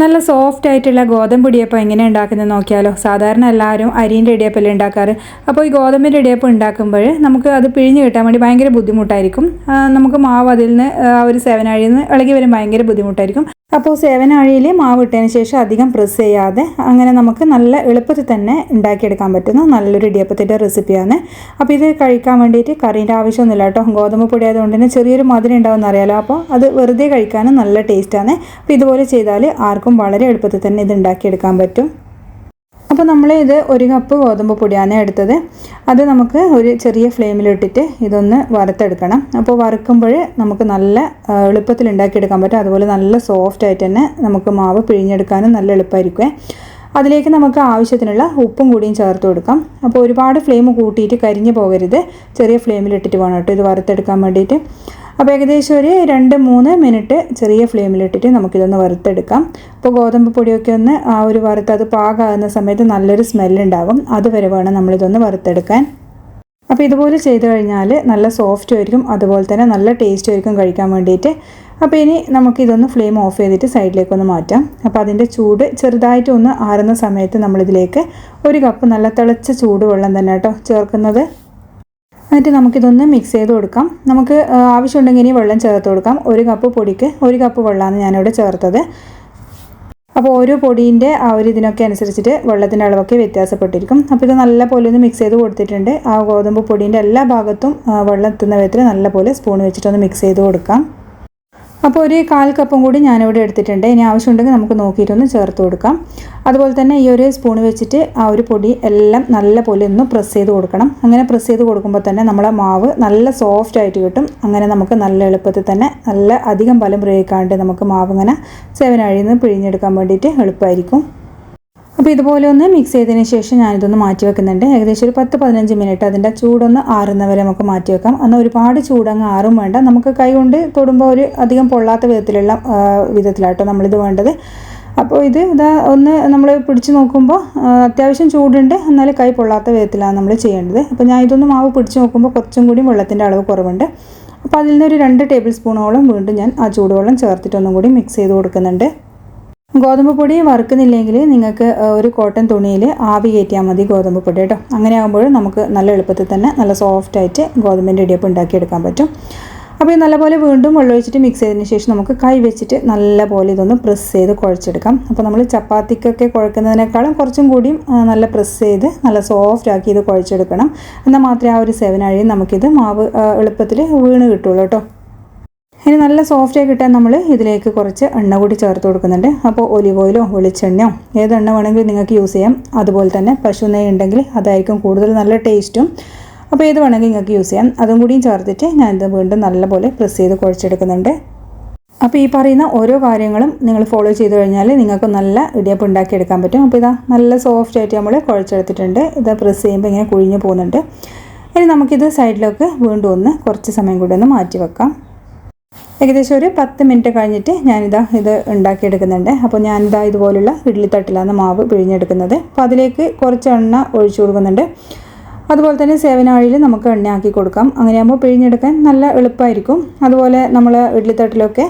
നല്ല സോഫ്റ്റ് ആയിട്ടുള്ള ഗോതമ്പ് ഇടിയപ്പം എങ്ങനെ ഉണ്ടാക്കുന്നത് നോക്കിയാലോ. സാധാരണ എല്ലാവരും അരിൻ്റെ ഇടിയപ്പമല്ലേ ഉണ്ടാക്കാറ്. അപ്പോൾ ഈ ഗോതമ്പിൻ്റെ ഇടിയപ്പം ഉണ്ടാക്കുമ്പോൾ നമുക്ക് അത് പിഴിഞ്ഞ് കിട്ടാൻ വേണ്ടി ഭയങ്കര ബുദ്ധിമുട്ടായിരിക്കും. നമുക്ക് മാവ് അതിൽ നിന്ന് ഒരു 7 ആഴിയിൽ നിന്ന് ഇളകി വരും ഭയങ്കര ബുദ്ധിമുട്ടായിരിക്കും. അപ്പോൾ 7 ആഴിയിൽ മാവ് ഇട്ടതിന് ശേഷം അധികം പ്രസ് ചെയ്യാതെ അങ്ങനെ നമുക്ക് നല്ല എളുപ്പത്തിൽ തന്നെ ഉണ്ടാക്കിയെടുക്കാൻ പറ്റുന്ന നല്ലൊരു ഇടിയപ്പത്തിൻ്റെ റെസിപ്പിയാണ്. അപ്പോൾ ഇത് കഴിക്കാൻ വേണ്ടിയിട്ട് കറീൻ്റെ ആവശ്യമൊന്നുമില്ല കേട്ടോ. ഗോതമ്പ് പൊടി ആയതുകൊണ്ട് തന്നെ ചെറിയൊരു മധുരം ഉണ്ടാവുമെന്ന് അറിയാലോ. അപ്പോൾ അത് വെറുതെ കഴിക്കാനും നല്ല ടേസ്റ്റാണ്. അപ്പോൾ ഇതുപോലെ ചെയ്താൽ ആർക്കും വളരെ എളുപ്പത്തിൽ തന്നെ ഇത് ഉണ്ടാക്കിയെടുക്കാൻ പറ്റും. അപ്പോൾ നമ്മൾ ഇത് 1 കപ്പ് ഗോതമ്പ് പൊടിയാണ് എടുത്തത്. അത് നമുക്ക് ഒരു ചെറിയ ഫ്ലെയിമിലിട്ടിട്ട് ഇതൊന്ന് വറുത്തെടുക്കണം. അപ്പോൾ വറുക്കുമ്പോൾ നമുക്ക് നല്ല എളുപ്പത്തിൽ ഉണ്ടാക്കിയെടുക്കാൻ പറ്റും. അതുപോലെ നല്ല സോഫ്റ്റ് ആയിട്ട് തന്നെ നമുക്ക് മാവ് പിഴിഞ്ഞെടുക്കാനും നല്ല എളുപ്പമായിരിക്കും. അതിലേക്ക് നമുക്ക് ആവശ്യത്തിനുള്ള ഉപ്പും കൂടിയും ചേർത്ത് കൊടുക്കാം. അപ്പോൾ ഒരുപാട് ഫ്ലെയിം കൂട്ടിയിട്ട് കരിഞ്ഞു പോകരുത്. ചെറിയ ഫ്ലെയിമിലിട്ടിട്ട് വേണം കേട്ടോ ഇത് വറുത്തെടുക്കാൻ വേണ്ടിയിട്ട്. അപ്പോൾ ഏകദേശം ഒരു 2-3 മിനിറ്റ് ചെറിയ ഫ്ലെയിമിലിട്ടിട്ട് നമുക്കിതൊന്ന് വറുത്തെടുക്കാം. അപ്പോൾ ഗോതമ്പ് പൊടിയൊക്കെ ഒന്ന് ആ ഒരു അത് പാകമാകുന്ന സമയത്ത് നല്ലൊരു സ്മെല്ലുണ്ടാകും. അതുവരെ വേണം നമ്മളിതൊന്ന് വറുത്തെടുക്കാൻ. അപ്പോൾ ഇതുപോലെ ചെയ്ത് കഴിഞ്ഞാൽ നല്ല സോഫ്റ്റ് ആയിരിക്കും, അതുപോലെ തന്നെ നല്ല ടേസ്റ്റ് ആയിരിക്കും കഴിക്കാൻ വേണ്ടിയിട്ട്. അപ്പോൾ ഇനി നമുക്കിതൊന്ന് ഫ്ലെയിം ഓഫ് ചെയ്തിട്ട് സൈഡിലേക്കൊന്ന് മാറ്റാം. അപ്പോൾ അതിൻ്റെ ചൂട് ചെറുതായിട്ടൊന്ന് ആറുന്ന സമയത്ത് നമ്മളിതിലേക്ക് 1 കപ്പ് നല്ല തിളച്ച ചൂടുവെള്ളം തന്നെ കേട്ടോ ചേർക്കുന്നത്. എന്നിട്ട് നമുക്കിതൊന്ന് മിക്സ് ചെയ്ത് കൊടുക്കാം. നമുക്ക് ആവശ്യമുണ്ടെങ്കിൽ ഇനി വെള്ളം ചേർത്ത് കൊടുക്കാം. 1 കപ്പ് പൊടിക്ക് 1 കപ്പ് വെള്ളമാണ് ഞാനിവിടെ ചേർത്തത്. അപ്പോൾ ഓരോ പൊടീൻ്റെ ആ ഒരു ഇതിനൊക്കെ അനുസരിച്ചിട്ട് വെള്ളത്തിൻ്റെ അളവൊക്കെ വ്യത്യാസപ്പെട്ടിരിക്കും. അപ്പോൾ ഇത് നല്ല പോലെ ഒന്ന് മിക്സ് ചെയ്ത് കൊടുത്തിട്ടുണ്ട്. ആ ഗോതമ്പ് പൊടീൻ്റെ എല്ലാ ഭാഗത്തും വെള്ളം എത്തുന്ന വിധത്തിൽ നല്ല പോലെ സ്പൂൺ വെച്ചിട്ടൊന്ന് മിക്സ് ചെയ്ത് കൊടുക്കാം. അപ്പോൾ ഒരു 1/4 കപ്പും കൂടി ഞാനിവിടെ എടുത്തിട്ടുണ്ട്. ഇനി ആവശ്യമുണ്ടെങ്കിൽ നമുക്ക് നോക്കിയിട്ടൊന്ന് ചേർത്ത് കൊടുക്കാം. അതുപോലെ തന്നെ ഈ ഒരു സ്പൂൺ വെച്ചിട്ട് ആ ഒരു പൊടി എല്ലാം നല്ല പോലെ ഒന്ന് പ്രസ് ചെയ്ത് കൊടുക്കണം. അങ്ങനെ പ്രസ് ചെയ്ത് കൊടുക്കുമ്പോൾ തന്നെ നമ്മളെ മാവ് നല്ല സോഫ്റ്റ് ആയിട്ട് കിട്ടും. അങ്ങനെ നമുക്ക് നല്ല എളുപ്പത്തിൽ തന്നെ നല്ല അധികം ബലം പ്രയോഗിക്കാണ്ട് നമുക്ക് മാവ് ഇങ്ങനെ 7 ആഴിയിൽ നിന്ന് പിഴിഞ്ഞെടുക്കാൻ വേണ്ടിയിട്ട് എളുപ്പമായിരിക്കും. അപ്പോൾ ഇതുപോലെ ഒന്ന് മിക്സ് ചെയ്തതിന് ശേഷം ഞാനിതൊന്ന് മാറ്റി വെക്കുന്നുണ്ട്. ഏകദേശം ഒരു 10-15 മിനിറ്റ് അതിൻ്റെ ചൂടൊന്ന് ആറുന്നവരെ നമുക്ക് മാറ്റി വെക്കാം. എന്നാൽ ഒരുപാട് ചൂടങ്ങ് ആറും വേണ്ട. നമുക്ക് കൈ കൊണ്ട് തൊടുമ്പോൾ ഒരു അധികം പൊള്ളാത്ത വിധത്തിലുള്ള വിധത്തിലാട്ടോ നമ്മളിത് വേണ്ടത്. അപ്പോൾ ഇതാ ഒന്ന് നമ്മൾ പിടിച്ച് നോക്കുമ്പോൾ അത്യാവശ്യം ചൂടുണ്ട്, എന്നാൽ കൈ പൊള്ളാത്ത വിധത്തിലാണ് നമ്മൾ ചെയ്യേണ്ടത്. അപ്പോൾ ഞാൻ ഇതൊന്ന് മാവ് പിടിച്ച് നോക്കുമ്പോൾ കുറച്ചും കൂടി വെള്ളത്തിൻ്റെ അളവ് കുറവുണ്ട്. അപ്പോൾ അതിൽ നിന്ന് ഒരു 2 ടേബിൾ സ്പൂണോളം വീണ്ടും ഞാൻ ആ ചൂടുവെള്ളം ചേർത്തിട്ടൊന്നും കൂടി മിക്സ് ചെയ്ത് കൊടുക്കുന്നുണ്ട്. ഗോതമ്പ് പൊടി വറുക്കുന്നില്ലെങ്കിൽ നിങ്ങൾക്ക് ഒരു കോട്ടൺ തുണിയിൽ ആവി കയറ്റിയാൽ മതി ഗോതമ്പ് പൊടി കേട്ടോ. അങ്ങനെ ആകുമ്പോൾ നമുക്ക് നല്ല എളുപ്പത്തിൽ തന്നെ നല്ല സോഫ്റ്റായിട്ട് ഗോതമ്പിൻ്റെ ഇടിയപ്പം ഉണ്ടാക്കിയെടുക്കാൻ പറ്റും. അപ്പോൾ ഇത് നല്ലപോലെ വീണ്ടും വെള്ളമൊഴിച്ചിട്ട് മിക്സ് ചെയ്തതിന് ശേഷം നമുക്ക് കൈ വെച്ചിട്ട് നല്ലപോലെ ഇതൊന്ന് പ്രസ് ചെയ്ത് കുഴച്ചെടുക്കാം. അപ്പോൾ നമ്മൾ ചപ്പാത്തിക്കൊക്കെ കുഴക്കുന്നതിനേക്കാളും കുറച്ചും കൂടിയും നല്ല പ്രസ് ചെയ്ത് നല്ല സോഫ്റ്റ് ആക്കി ഇത് കുഴച്ചെടുക്കണം. എന്നാൽ മാത്രമേ ആ ഒരു 7 ആഴിയിൽ നമുക്കിത് മാവ് എളുപ്പത്തിൽ വീണ് കിട്ടുള്ളൂ കേട്ടോ. ഇനി നല്ല സോഫ്റ്റായി കിട്ടാൻ നമ്മൾ ഇതിലേക്ക് കുറച്ച് എണ്ണ കൂടി ചേർത്ത് കൊടുക്കുന്നുണ്ട്. അപ്പോൾ ഒലിവ് ഓയിലോ വെളിച്ചെണ്ണയോ ഏതെണ്ണ വേണമെങ്കിലും നിങ്ങൾക്ക് യൂസ് ചെയ്യാം. അതുപോലെ തന്നെ പശു നെയ്യ് ഉണ്ടെങ്കിൽ അതായിരിക്കും കൂടുതൽ നല്ല ടേസ്റ്റും. അപ്പോൾ ഏത് വേണമെങ്കിൽ നിങ്ങൾക്ക് യൂസ് ചെയ്യാം. അതും കൂടിയും ചേർത്തിട്ട് ഞാനിത് വീണ്ടും നല്ലപോലെ പ്രസ് ചെയ്ത് കുഴച്ചെടുക്കുന്നുണ്ട്. അപ്പോൾ ഈ പറയുന്ന ഓരോ കാര്യങ്ങളും നിങ്ങൾ ഫോളോ ചെയ്ത് കഴിഞ്ഞാൽ നിങ്ങൾക്ക് നല്ല ഇടിയപ്പം ഉണ്ടാക്കിയെടുക്കാൻ പറ്റും. അപ്പോൾ ഇതാ നല്ല സോഫ്റ്റായിട്ട് നമ്മൾ കുഴച്ചെടുത്തിട്ടുണ്ട്. ഇത് പ്രസ് ചെയ്യുമ്പോൾ ഇങ്ങനെ കുഴിഞ്ഞു പോകുന്നുണ്ട്. ഇനി നമുക്കിത് സൈഡിലേക്ക് വീണ്ടും ഒന്ന് കുറച്ച് സമയം കൂടി ഒന്ന് മാറ്റി വെക്കാം. ഏകദേശം ഒരു 10 മിനിറ്റ് കഴിഞ്ഞിട്ട് ഇത് ഉണ്ടാക്കിയെടുക്കുന്നുണ്ട്. അപ്പോൾ ഞാനിതാ ഇതുപോലുള്ള ഇഡ്ഡലി തട്ടിലാണ് മാവ് പിഴിഞ്ഞെടുക്കുന്നത്. അപ്പോൾ അതിലേക്ക് കുറച്ച് എണ്ണ ഒഴിച്ചു കൊടുക്കുന്നുണ്ട്. അതുപോലെ തന്നെ 7 ആഴിയിൽ നമുക്ക് എണ്ണയാക്കി കൊടുക്കാം. അങ്ങനെയാകുമ്പോൾ പിഴിഞ്ഞെടുക്കാൻ നല്ല എളുപ്പമായിരിക്കും. അതുപോലെ നമ്മൾ ഇഡ്ഡലി തട്ടിലൊക്കെ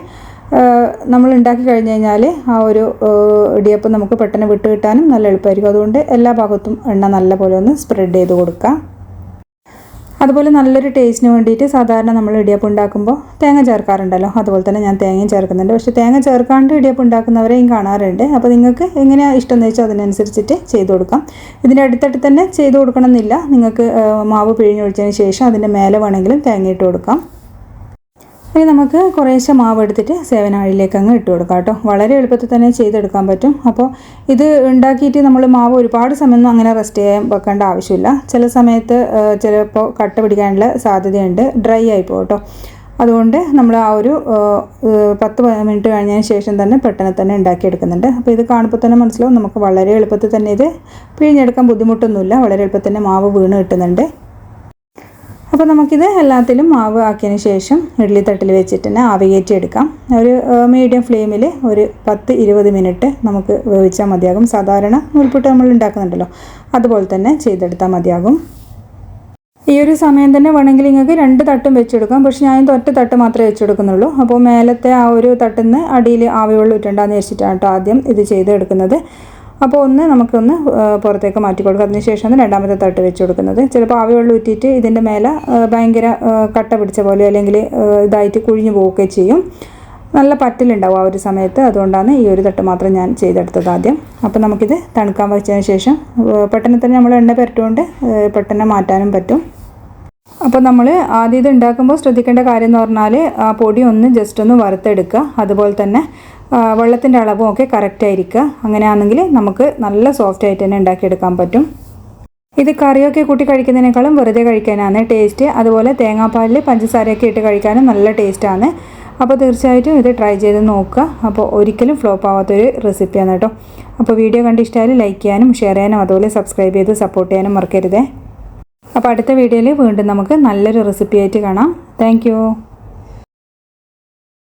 നമ്മൾ ഉണ്ടാക്കി കഴിഞ്ഞ് കഴിഞ്ഞാൽ ആ ഒരു ഇടിയപ്പം നമുക്ക് പെട്ടെന്ന് വിട്ട് കിട്ടാനും നല്ല എളുപ്പമായിരിക്കും. അതുകൊണ്ട് എല്ലാ ഭാഗത്തും എണ്ണ നല്ല പോലെ ഒന്ന് സ്പ്രെഡ് ചെയ്ത് കൊടുക്കാം. അതുപോലെ നല്ലൊരു ടേസ്റ്റിന് വേണ്ടിയിട്ട് സാധാരണ നമ്മൾ ഇടിയപ്പം ഉണ്ടാക്കുമ്പോൾ തേങ്ങ ചേർക്കാറുണ്ടല്ലോ, അതുപോലെ തന്നെ ഞാൻ തേങ്ങയും ചേർക്കുന്നുണ്ട്. പക്ഷേ തേങ്ങ ചേർക്കാണ്ട് ഇടിയപ്പം ഉണ്ടാക്കുന്നവരെയും കാണാറുണ്ട്. അപ്പോൾ നിങ്ങൾക്ക് എങ്ങനെയാണ് ഇഷ്ടം എന്ന് വെച്ചാൽ അതിനനുസരിച്ചിട്ട് ചെയ്ത് കൊടുക്കാം. ഇതിൻ്റെ അടുത്തടുത്ത് തന്നെ ചെയ്ത് കൊടുക്കണം എന്നില്ല. നിങ്ങൾക്ക് മാവ് പിഴിഞ്ഞൊഴിച്ചതിന് ശേഷം അതിൻ്റെ മേലെ വേണമെങ്കിലും തേങ്ങ ഇട്ട് കൊടുക്കാം. ഇനി നമുക്ക് കുറേശ്ശെ മാവ് എടുത്തിട്ട് 7 ആഴിയിലേക്ക് അങ്ങ് ഇട്ട് കൊടുക്കാം കേട്ടോ. വളരെ എളുപ്പത്തിൽ തന്നെ ചെയ്തെടുക്കാൻ പറ്റും. അപ്പോൾ ഇത് ഉണ്ടാക്കിയിട്ട് നമ്മൾ മാവ് ഒരുപാട് സമയമൊന്നും അങ്ങനെ റെസ്റ്റ് ചെയ്യാൻ വെക്കേണ്ട ആവശ്യമില്ല. ചില സമയത്ത് ചിലപ്പോൾ കട്ട പിടിക്കാനുള്ള സാധ്യതയുണ്ട്, ഡ്രൈ ആയിപ്പോൾ കേട്ടോ. അതുകൊണ്ട് നമ്മൾ ആ ഒരു 10 മിനിറ്റ് കഴിഞ്ഞതിന് ശേഷം തന്നെ പെട്ടെന്ന് തന്നെ ഉണ്ടാക്കിയെടുക്കുന്നുണ്ട്. അപ്പോൾ ഇത് കാണുമ്പോൾ തന്നെ മനസ്സിലാവും നമുക്ക് വളരെ എളുപ്പത്തിൽ തന്നെ ഇത് പിഴിഞ്ഞെടുക്കാൻ ബുദ്ധിമുട്ടൊന്നുമില്ല. വളരെ എളുപ്പത്തിൽ തന്നെ മാവ് വീണ് കിട്ടുന്നുണ്ട്. അപ്പോൾ നമുക്കിത് എല്ലാത്തിലും മാവ് ആക്കിയതിന് ശേഷം ഇഡ്ഡലി തട്ടിൽ വെച്ചിട്ട് തന്നെ ആവി കയറ്റി എടുക്കാം. ഒരു മീഡിയം ഫ്ലെയിമിൽ ഒരു 10-20 മിനിറ്റ് നമുക്ക് വേവിച്ചാൽ മതിയാകും. സാധാരണ നൂൽപുട്ട് നമ്മൾ ഉണ്ടാക്കുന്നുണ്ടല്ലോ അതുപോലെ തന്നെ ചെയ്തെടുത്താൽ മതിയാകും. ഈ ഒരു സമയം തന്നെ വേണമെങ്കിൽ നിങ്ങൾക്ക് 2 തട്ടും വെച്ചെടുക്കാം. പക്ഷെ ഞാൻ ഒറ്റ തട്ട് മാത്രമേ വെച്ചെടുക്കുന്നുള്ളൂ. അപ്പോൾ മേലത്തെ ആ ഒരു തട്ടിൽ നിന്ന് അടിയിൽ ആവിവെള്ളം ഇട്ടുണ്ടാന്ന് വെച്ചിട്ടാണ് കേട്ടോ ആദ്യം ഇത് ചെയ്തെടുക്കുന്നത്. അപ്പോൾ നമുക്കൊന്ന് പുറത്തേക്ക് മാറ്റി കൊടുക്കുക. അതിന് ശേഷമാണ് രണ്ടാമത്തെ തട്ട് വെച്ച് കൊടുക്കുന്നത്. ചിലപ്പോൾ ആവിവെള്ളം ഊറ്റിയിട്ട് ഇതിൻ്റെ മേലെ ഭയങ്കര കട്ട പിടിച്ച പോലെ അല്ലെങ്കിൽ ഇതായിട്ട് കുഴിഞ്ഞു പോവുകയൊക്കെ ചെയ്യും. നല്ല പറ്റിലുണ്ടാവും ആ ഒരു സമയത്ത്. അതുകൊണ്ടാണ് ഈ ഒരു തട്ട് മാത്രം ഞാൻ ചെയ്തെടുത്തത് ആദ്യം. അപ്പോൾ നമുക്കിത് തണുക്കാൻ വെച്ചതിന് ശേഷം പെട്ടെന്ന് തന്നെ നമ്മൾ എണ്ണ പുരട്ടുകൊണ്ട് പെട്ടെന്ന് മാറ്റാനും പറ്റും. അപ്പോൾ നമ്മൾ ആദ്യം ഇത് ഉണ്ടാക്കുമ്പോൾ ശ്രദ്ധിക്കേണ്ട കാര്യം എന്ന് പറഞ്ഞാൽ ആ പൊടി ഒന്ന് ജസ്റ്റ് ഒന്ന് വറുത്തെടുക്കുക. അതുപോലെ തന്നെ വെള്ളത്തിൻ്റെ അളവും ഒക്കെ കറക്റ്റായിരിക്കുക. അങ്ങനെയാണെങ്കിൽ നമുക്ക് നല്ല സോഫ്റ്റ് ആയിട്ട് തന്നെ ഉണ്ടാക്കിയെടുക്കാൻ പറ്റും. ഇത് കറിയൊക്കെ കൂട്ടി കഴിക്കുന്നതിനേക്കാളും വെറുതെ കഴിക്കാനാണ് ടേസ്റ്റ്. അതുപോലെ തേങ്ങാപ്പാലിൽ പഞ്ചസാരയൊക്കെ ഇട്ട് കഴിക്കാനും നല്ല ടേസ്റ്റാണ്. അപ്പോൾ തീർച്ചയായിട്ടും ഇത് ട്രൈ ചെയ്ത് നോക്കുക. അപ്പോൾ ഒരിക്കലും ഫ്ലോപ്പ് ആവാത്തൊരു റെസിപ്പിയാണ് കേട്ടോ. അപ്പോൾ വീഡിയോ കണ്ട് ഇഷ്ടമായാലും ലൈക്ക് ചെയ്യാനും ഷെയർ ചെയ്യാനും അതുപോലെ സബ്സ്ക്രൈബ് ചെയ്ത് സപ്പോർട്ട് ചെയ്യാനും മറക്കരുതേ. അപ്പോൾ അടുത്ത വീഡിയോയിൽ വീണ്ടും നമുക്ക് നല്ലൊരു റെസിപ്പി ആയിട്ട് കാണാം. താങ്ക്